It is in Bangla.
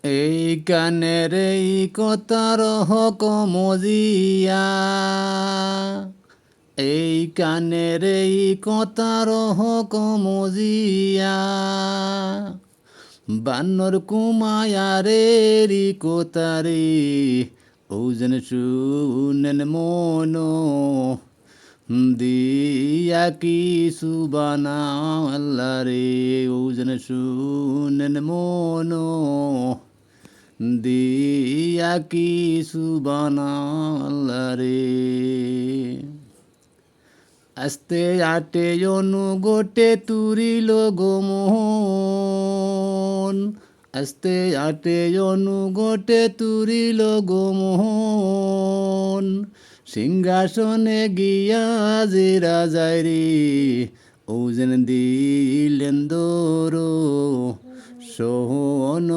এই কানের এই কথার হকমজিয়া, এই কানের এই কথার হকমজিয়া, বানর কুমায়ারেরি কোতারে, ওজন শুনেন মনো দিয়া কি সুবানা আল্লাহ রে, ওজন শুনেন মনো দিয়া কি সুবানা আল্লাহ রে। আস্তে আটে অনুগোটে তুরিল গোমোহন, আস্তে আটে অনুগোটে তুরিল গোমোহন, সিংহাসনে গিয়া যে রাজায় রে, ওজন দিলেন দোর সোহন